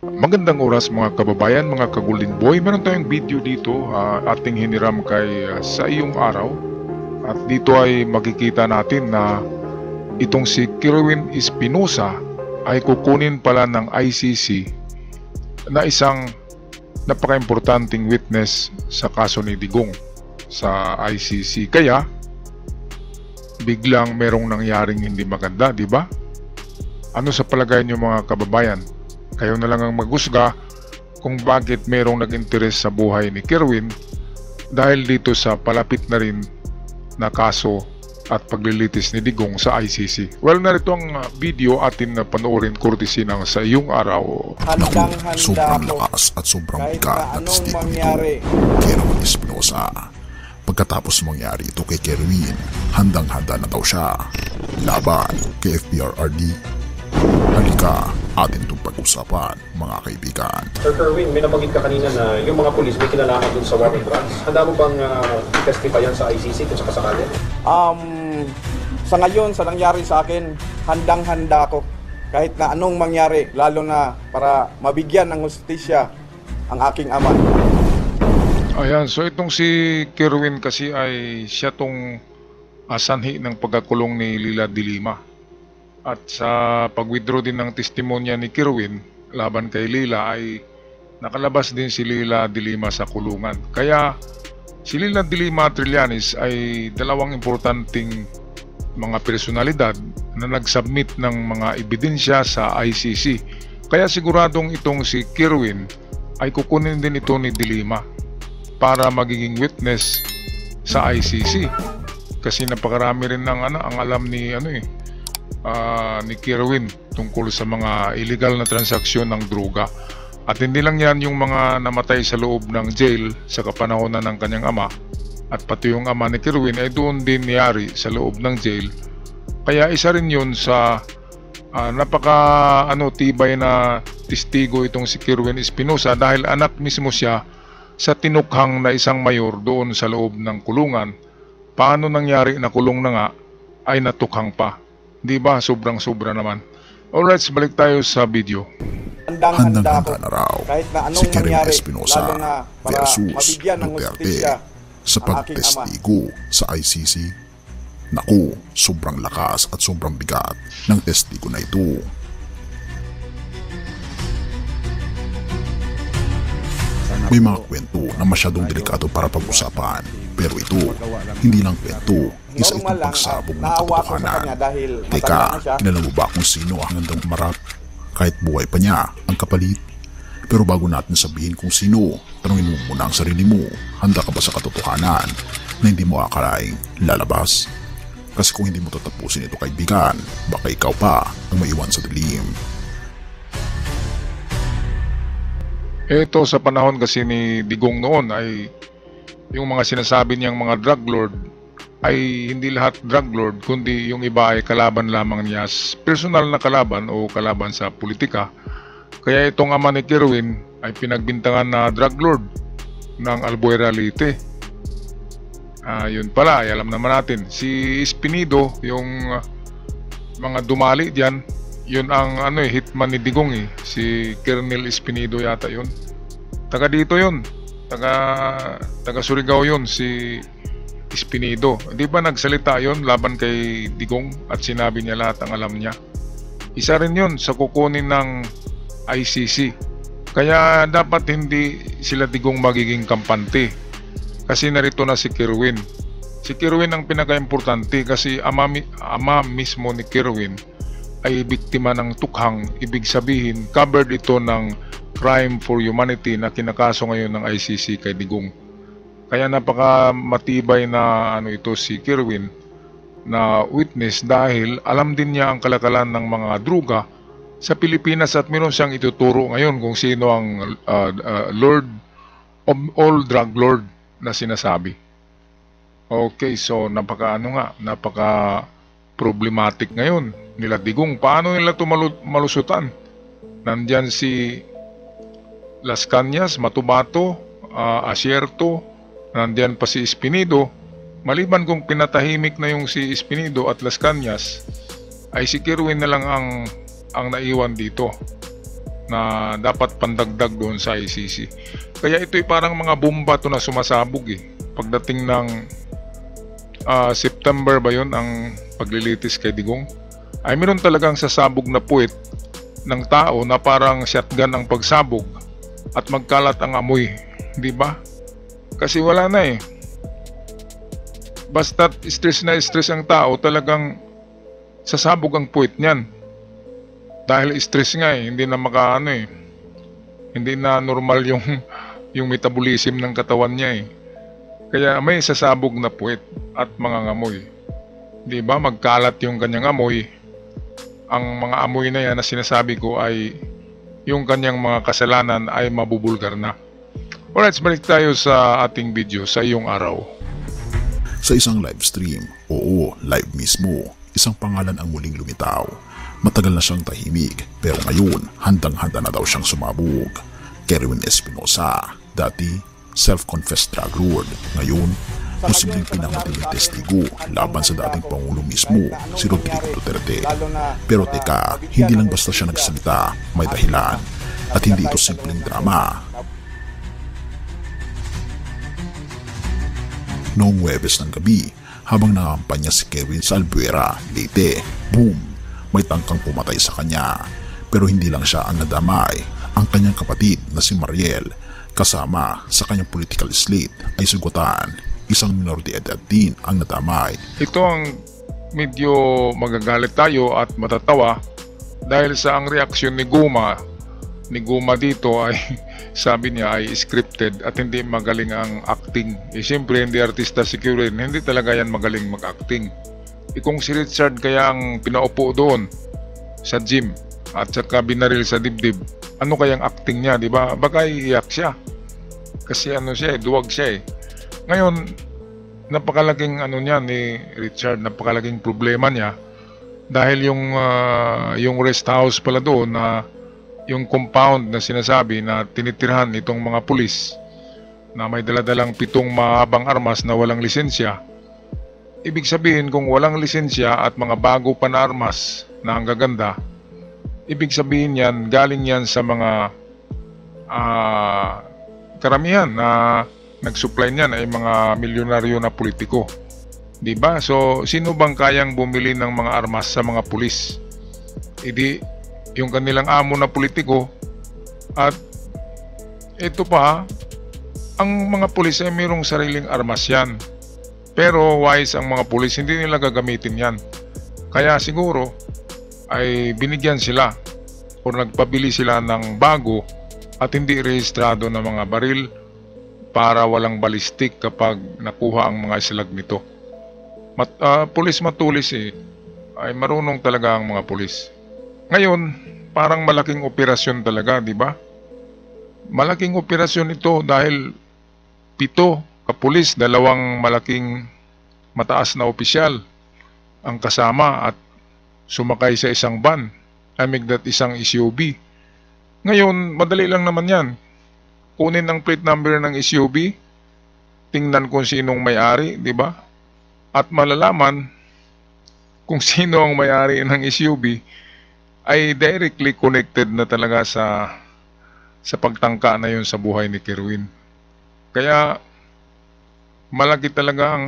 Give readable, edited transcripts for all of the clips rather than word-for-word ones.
Magandang oras mga kababayan, mga ka-Golden Boy. Meron tayong video dito ating hiniram kay sa iyong araw. At dito ay makikita natin na itong si Kerwin Espinosa ay kukunin pala ng ICC na isang napaka-importanting witness sa kaso ni Digong sa ICC. Kaya biglang merong nangyaring hindi maganda, di ba? Ano sa palagay niyo mga kababayan? Kayo na lang ang maghusga kung bakit merong nag-interes sa buhay ni Kerwin dahil dito sa palapit na rin na kaso at paglilitis ni Digong sa ICC. Well, narito ang video atin na panoorin courtesy ng Sa Iyong Araw. Handang-handa Sobrang ako lakas at sobrang kahit bigat na na anong testigo mangyari. nito, Kerwin Espinosa. Pagkatapos mangyari ito kay Kerwin, handang-handa na daw siya laban kay FPRRD. Halika, atin itong pag-usapan, mga kaibigan. Sir Kerwin, may nabanggit ka kanina na yung mga pulis may kinalaman dun sa war on drugs. Handa mo bang i-testify yan sa ICC kung sakasakali? Sa ngayon, sa nangyari sa akin, handang-handa ako kahit na anong mangyari, lalo na para mabigyan ng hustisya ang aking ama. Ayan, so itong si Kerwin kasi ay siya tong sanhi ng pagkakulong ni Leila de Lima. At sa pag-withdraw din ng testimonya ni Kerwin laban kay Leila ay nakalabas din si Leila de Lima sa kulungan. Kaya si Leila de Lima Trillanes ay dalawang importanteng mga personalidad na nag-submit ng mga ebidensya sa ICC. Kaya siguradong itong si Kerwin ay kukunin din ito ni de Lima para magiging witness sa ICC. Kasi napakarami rin ng ang alam ni ni Kerwin tungkol sa mga illegal na transaksyon ng droga. At hindi lang yan yung mga namatay sa loob ng jail sa kapanahonan ng kanyang ama, at pati yung ama ni Kerwin ay doon din niyari sa loob ng jail. Kaya isa rin yun sa tibay na testigo itong si Kerwin Espinosa dahil anak mismo siya sa tinukhang na isang mayor doon sa loob ng kulungan. Paano nangyari na kulong na nga ay natukhang pa? Di ba? Sobrang-sobra naman. Alright, balik tayo sa video. Handang-handa ako Handang-handa na raw kahit na si anong Kerwin mangyari, Espinosa lalo na para versus mabigyan ng Duterte hustisya sa ang aking ama. pagtestigo sa ICC. Naku, sobrang lakas at sobrang bigat ng testigo na ito. May mga kwento na masyadong delikado para pag-usapan, pero ito, hindi lang kwento, isa itong Normal lang, pagsabog ng naawa ko sa katotohanan. kanya dahil matanda Teka, na siya. kilala mo ba kung sino ang handang umarap? Kahit buhay pa niya ang kapalit. Pero bago natin sabihin kung sino, tanungin mo muna ang sarili mo, handa ka ba sa katotohanan na hindi mo akalaing lalabas? Kasi kung hindi mo tatapusin ito kaibigan, baka ikaw pa ang maiwan sa dilim. Ito sa panahon kasi ni Digong noon ay yung mga sinasabi niyang mga drug lord ay hindi lahat drug lord, kundi yung iba ay kalaban lamang niya, personal na kalaban o kalaban sa politika. Kaya itong ama ni Kerwin ay pinagbintangan na drug lord ng Albuera Leyte. Yun pala, ay alam naman natin si Espinido, yung mga dumali diyan, yun ang hitman ni Digong si Colonel Espinido yata yun. Taga dito yun, taga Surigao yun si Espinido. Di ba nagsalita yun laban kay Digong at sinabi niya lahat ang alam niya. Isa rin yun sa kukunin ng ICC. Kaya dapat hindi sila Digong magiging kampante. Kasi narito na si Kerwin. Si Kerwin ang pinaka-importante kasi ama mismo ni Kerwin ay biktima ng tukhang, ibig sabihin covered ito ng crime for humanity na kinakaso ngayon ng ICC kay Digong. Kaya napaka matibay na ito si Kerwin na witness dahil alam din niya ang kalakalan ng mga droga sa Pilipinas at meron siyang ituturo ngayon kung sino ang Lord of all drug lord na sinasabi. Okay, so napaka problematic ngayon nila Digong. Paano nila ito malusutan? Nandyan si Las Cañas, Matubato, Asierto, nandyan pa si Espinido. Maliban kung pinatahimik na yung si Espinido at Las Cañas, ay si Kerwin na lang ang naiwan dito. na dapat pandagdag doon sa ICC. Kaya ito'y parang mga bomba to na sumasabog pagdating ng September ba yun ang paglilitis kay Digong, ay meron talagang sasabog na puwet ng tao na parang shotgun ang pagsabog at magkalat ang amoy, di ba? Kasi wala na basta stress na stress ang tao, talagang sasabog ang puwet niyan. Dahil stress nga hindi na hindi na normal yung metabolism ng katawan niya Kaya may sasabog na puwet at mga ngamoy. Di ba? Magkalat yung kanyang amoy. Ang mga amoy na yan na sinasabi ko ay yung kanyang mga kasalanan ay mabubulgar na. Alright, balik tayo sa ating video sa iyong araw. Sa isang live stream, oo, live mismo, isang pangalan ang muling lumitaw. Matagal na siyang tahimik, pero ngayon, handang-handa na daw siyang sumabog. Kerwin Espinosa, dati self-confessed drug lord, ngayon, posibleng pinamatiling testigo laban sa dating Pangulo mismo, si Rodrigo Duterte. Pero teka, hindi lang basta siya nagsalita, may dahilan. At hindi ito simpleng drama. Noong Huwebes ng gabi, habang nangangampanya si Kerwin sa Albuera, Leyte, boom! May tangkang pumatay sa kanya. Pero hindi lang siya ang nadamay. Ang kanyang kapatid na si Mariel, kasama sa kanyang political slate, ay sugatan. Isang minor de edad din ang nadamay. Ito ang medyo magagalit tayo at matatawa dahil sa ang reaksyon ni Guma dito ay sabi niya ay scripted at hindi magaling ang acting. Siyempre hindi artista si Kerwin, hindi talaga yan magaling mag-acting. Kung si Richard kaya ang pinaupo doon sa gym at saka binaril sa dibdib, ano kayang acting niya, di ba? Baka iiyak siya kasi duwag siya Ngayon, napakalaking niya ni Richard, napakalaking problema niya dahil yung rest house pala doon na yung compound na sinasabi na tinitirhan itong mga pulis na may daladalang 7 mahabang armas na walang lisensya. Ibig sabihin kung walang lisensya at mga bago pa na armas na ang gaganda, ibig sabihin yan, galing yan sa mga karamihan na nag-supply niyan ay mga milyonaryo na politiko. Diba? So, sino bang kayang bumili ng mga armas sa mga pulis? Hindi yung kanilang amo na politiko. At ito pa, ang mga pulis ay mayroong sariling armas yan. Pero wise ang mga pulis, hindi nila gagamitin yan. Kaya siguro ay binigyan sila o nagpabili sila ng bago at hindi rehistrado na mga baril para walang ballistic kapag nakuha ang mga islag nito. Pulis matulis ay marunong talaga ang mga pulis. Ngayon, parang malaking operasyon talaga, di ba? Malaking operasyon ito dahil 7 kapulis, 2 malaking mataas na opisyal ang kasama at sumakay sa isang van, isang SUV. Ngayon, madali lang naman yan. Kunin ang plate number ng SUV, tingnan kung sinong may-ari, di ba? At malalaman kung sino ang may-ari ng SUV ay directly connected na talaga sa pagtangka na yun sa buhay ni Kerwin. Kaya malaki talaga ang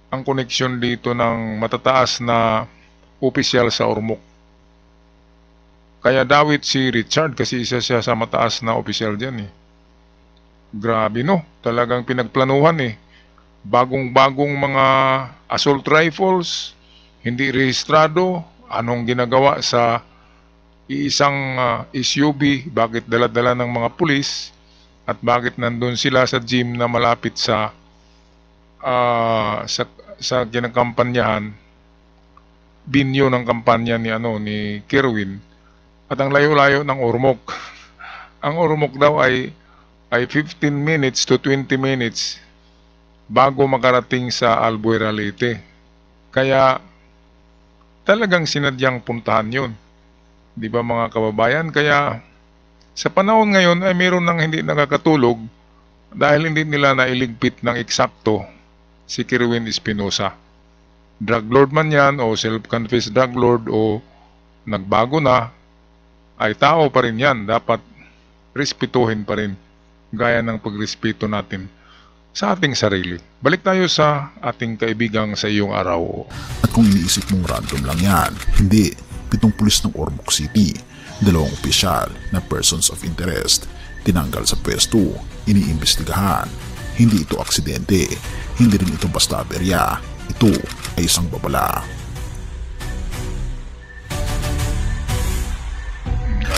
ang connection dito ng matataas na opisyal sa Ormoc. Kaya dawit si Richard kasi isa siya sa mataas na opisyal dyan Grabe talagang pinagplanuhan Bagong-bagong mga assault rifles, hindi rehistrado, anong ginagawa sa isang SUV, bakit dala-dala ng mga pulis, at bakit nandun sila sa gym na malapit sa kinakampanyahan, binyo ng kampanya ni Kerwin, at ang layo-layo ng Ormoc. Ang Ormoc daw ay 15 minutes to 20 minutes bago makarating sa Albuera, Leyte. Kaya talagang sinadyang puntahan yun. Di ba mga kababayan? Kaya sa panahon ngayon ay mayroon nang hindi nakakatulog dahil hindi nila nailigpit ng eksakto si Kerwin Espinosa. Drug lord man yan o self-confessed drug lord o nagbago na, ay tao pa rin yan. Dapat respetuhin pa rin, gaya ng pagrespeto natin sa ating sarili. Balik tayo sa ating kaibigang sa iyong araw. At kung iniisip mong random lang yan, hindi. 7 pulis ng Ormoc City, 2 opisyal na persons of interest, tinanggal sa pwesto, iniimbestigahan. Hindi ito aksidente, hindi rin ito basta aberya. Ito ay isang babala.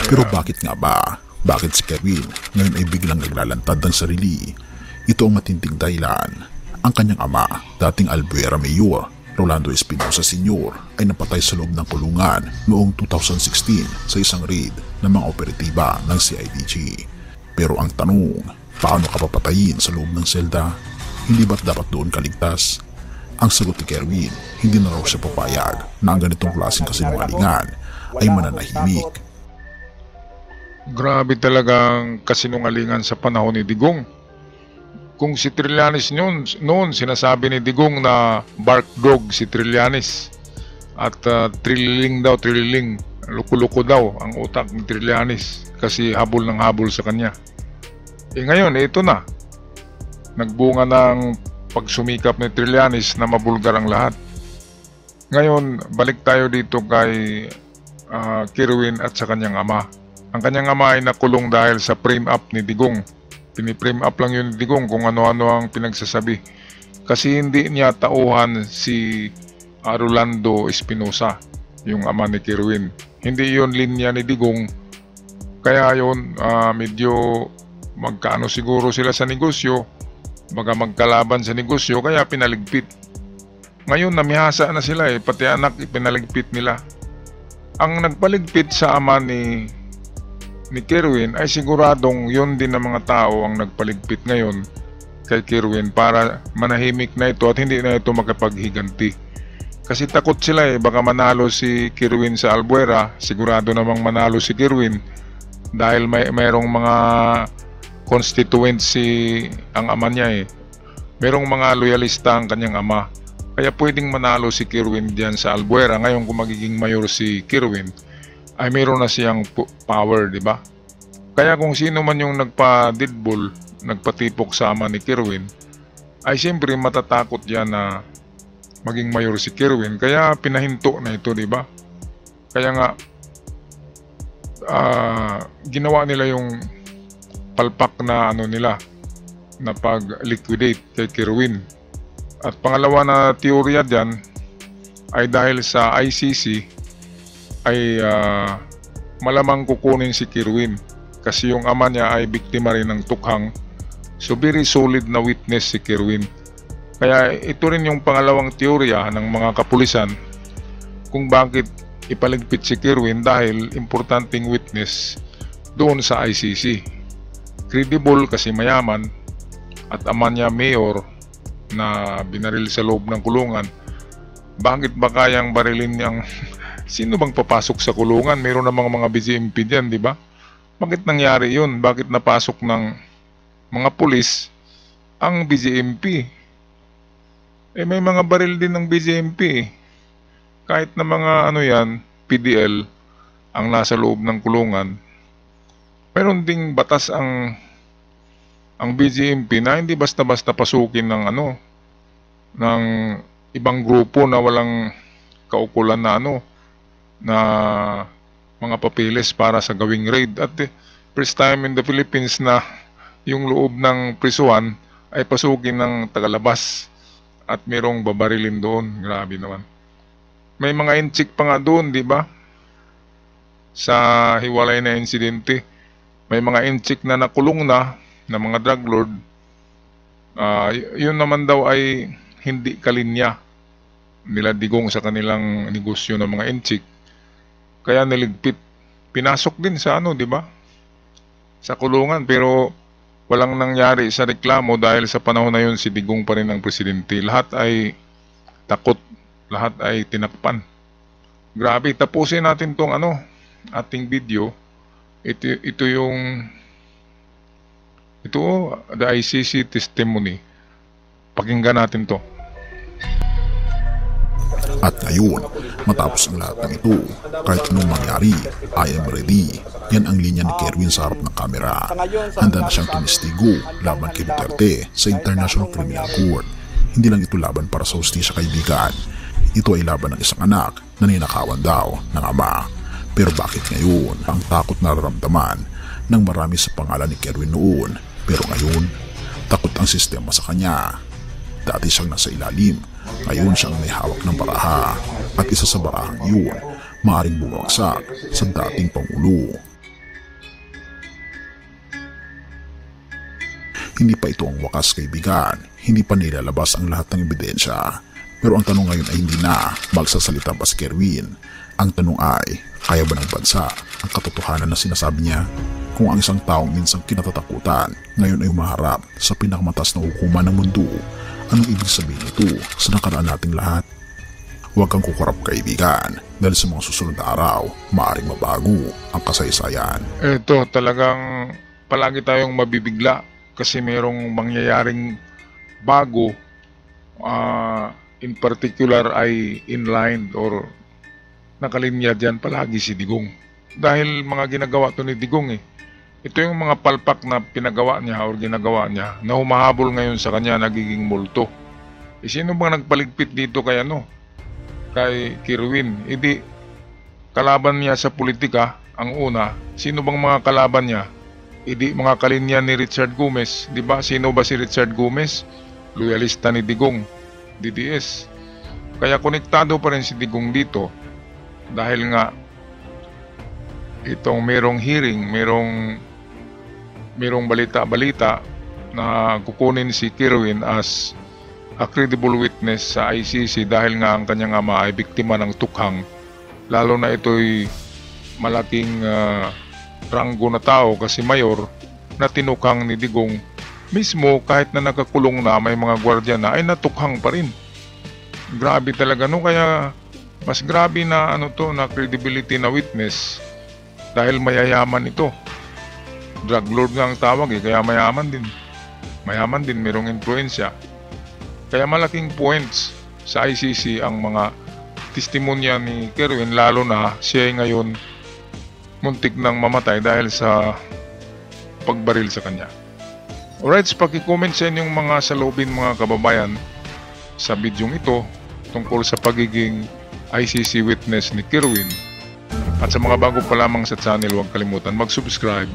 Pero bakit nga ba? Bakit si Kerwin ngayon ay biglang naglalantad ng sarili? Ito ang matinding dahilan. Ang kanyang ama, dating Albuera Mayor, Rolando Espinosa Sr. ay napatay sa loob ng kulungan noong 2016 sa isang raid ng mga operatiba ng CIDG. Pero ang tanong, paano ka papatayin sa loob ng selda? Hindi ba't dapat doon kaligtas? Ang sagot ni Kerwin, hindi na raw siya papayag na ang ganitong klaseng kasinungalingan ay mananahimik. Grabe talagang kasinungalingan sa panahon ni Digong. Kung si Trillanes noon sinasabi ni Digong na bark dog si Trillanes at trililing, luko-luko daw ang utak ni Trillanes kasi habol ng habol sa kanya. Ngayon, ito na. Nagbunga ng pagsumikap ni Trillanes na mabulgar ang lahat. Ngayon, balik tayo dito kay Kerwin at sa kanyang ama. Ang kanyang ama ay nakulong dahil sa frame up ni Digong. Pini-frame up lang yun ni Digong kung ano-ano ang pinagsasabi. Kasi hindi niya tauhan si Rolando Espinosa, yung ama ni Kerwin. Hindi yun linya ni Digong. Kaya yun, medyo magkaano siguro sila sa negosyo. Baga magkalaban sa negosyo, kaya pinaligpit. Ngayon, namihasa na sila pati anak ipinaligpit nila. Ang nagpaligpit sa ama ni Kerwin ay siguradong yun din ng mga tao ang nagpaligpit ngayon kay Kerwin para manahimik na ito at hindi na ito makapaghiganti. Kasi takot sila baka manalo si Kerwin sa Albuera, sigurado namang manalo si Kerwin dahil mayroong mga constituents ang ama niya Merong mga loyalista ang kanyang ama. Kaya pwedeng manalo si Kerwin diyan sa Albuera. Ngayon kung magiging mayor si Kerwin, ay meron na siyang power, di ba? Kaya kung sino man yung nagpa-deadball, nagpatipok sa ama ni Kerwin, ay siyempre matatakot yan na maging mayor si Kerwin. Kaya pinahinto na ito, di ba? Kaya nga, ginawa nila yung palpak na nila, na pag-liquidate kay Kerwin. At pangalawa na teorya dyan, ay dahil sa ICC, ay malamang kukunin si Kerwin kasi yung ama niya ay biktima rin ng tukhang, so very solid na witness si Kerwin. Kaya ito rin yung pangalawang teorya ng mga kapulisan kung bakit ipaligpit si Kerwin, dahil importanteng witness doon sa ICC. Credible kasi mayaman at ama niya mayor na binaril sa loob ng kulungan. Bakit ba kayang barilin niyang sino bang papasok sa kulungan? Meron namang mga BGMP diyan, di ba? Bakit nangyari yun? Bakit napasok ng mga pulis ang BGMP? May mga baril din ng BGMP. Kahit na mga PDL ang nasa loob ng kulungan, meron ding batas ang BGMP na hindi basta-basta pasukin ng ng ibang grupo na walang kaukulan na mga papeles para sa gawing raid. At first time in the Philippines na yung loob ng prisuhan ay pasukin ng tagalabas at merong babarilin doon. Grabe naman. May mga inchik pa nga doon, di ba? Sa hiwalay na insidente, may mga inchik na nakulong na mga drug lord. Yun naman daw ay hindi kalinya nila Digong sa kanilang negosyo ng mga inchik. Kaya niligpit. Pinasok din sa di ba? Sa kulungan, pero walang nangyari sa reklamo dahil sa panahon na yun si Digong pa rin ang presidente. Lahat ay takot, lahat ay tinakpan. Grabe, tapusin natin tong ating video. Ito yung the ICC testimony. Pakinggan natin to. At ngayon, matapos ang lahat ng ito, kahit anong mangyari, I am ready. Yan ang linya ni Kerwin sa harap ng kamera. Handa na siyang tumistigo laban kay Duterte sa International Criminal Court. Hindi lang ito laban para sa hustisya, kaibigan. Ito ay laban ng isang anak na ninakawan daw ng ama. Pero bakit ngayon ang takot na nararamdaman ng marami sa pangalan ni Kerwin noon? Pero ngayon, takot ang sistema sa kanya. Dati siyang nasa ilalim, ngayon siyang may hawak ng baraha. At isa sa barahang iyon, maaaring bumagsak sa dating Pangulo. Hindi pa ito ang wakas, kaibigan. Hindi pa nilalabas ang lahat ng ebidensya. Pero ang tanong ngayon ay hindi na magsasalita ba si Kerwin. Ang tanong ay, kaya ba ng bansa ang katotohanan na sinasabi niya? Kung ang isang taong minsang kinatatakutan ngayon ay umaharap sa pinakamatas na hukuman ng mundo, anong ibig sabihin ito sa nakaraan nating lahat? Huwag kang kukurap, kaibigan, dahil sa mga susunod na araw, maaaring mabago ang kasaysayan. Ito talagang palagi tayong mabibigla kasi mayroong mangyayaring bago, in particular ay inline or nakalinya dyan palagi si Digong. Dahil mga ginagawa to ni Digong ito yung mga palpak na pinagawa niya o ginagawa niya na humahabol ngayon sa kanya, nagiging multo. Sino bang nagpaligpit dito kay kay Kerwin? Hindi kalaban niya sa politika ang una. Sino bang mga kalaban niya? Hindi mga kalinya ni Richard Gomez. Di ba? Sino ba si Richard Gomez? Loyalista ni Digong, DDS. Kaya konektado pa rin si Digong dito dahil nga itong merong hearing, merong balita-balita na kukunin si Kerwin as a credible witness sa ICC dahil nga ang kanyang ama ay biktima ng tukhang, lalo na ito'y malaking ranggo na tao kasi mayor na tinukhang ni Digong mismo. Kahit na nakakulong na, may mga gwardiya na, ay natukhang pa rin. Grabe talaga, no? Kaya mas grabe na na credibility na witness dahil mayayaman ito. Drug lord nga ang tawag kaya mayaman din, mayroong influensya. Kaya malaking points sa ICC ang mga testimonya ni Kerwin, lalo na siya ngayon muntik nang mamatay dahil sa pagbaril sa kanya. Alright, paki-comment sa inyong mga salubin, mga kababayan, sa bidyong ito tungkol sa pagiging ICC witness ni Kerwin. At sa mga bago pa lamang sa channel, huwag kalimutan mag-subscribe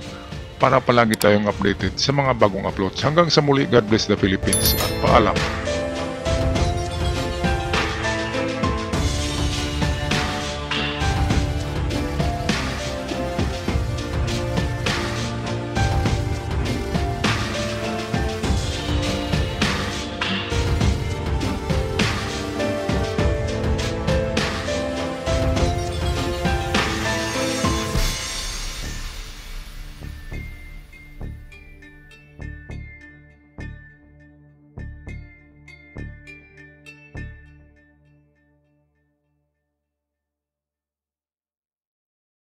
para palagi tayong updated sa mga bagong uploads. Hanggang sa muli, God bless the Philippines at paalam.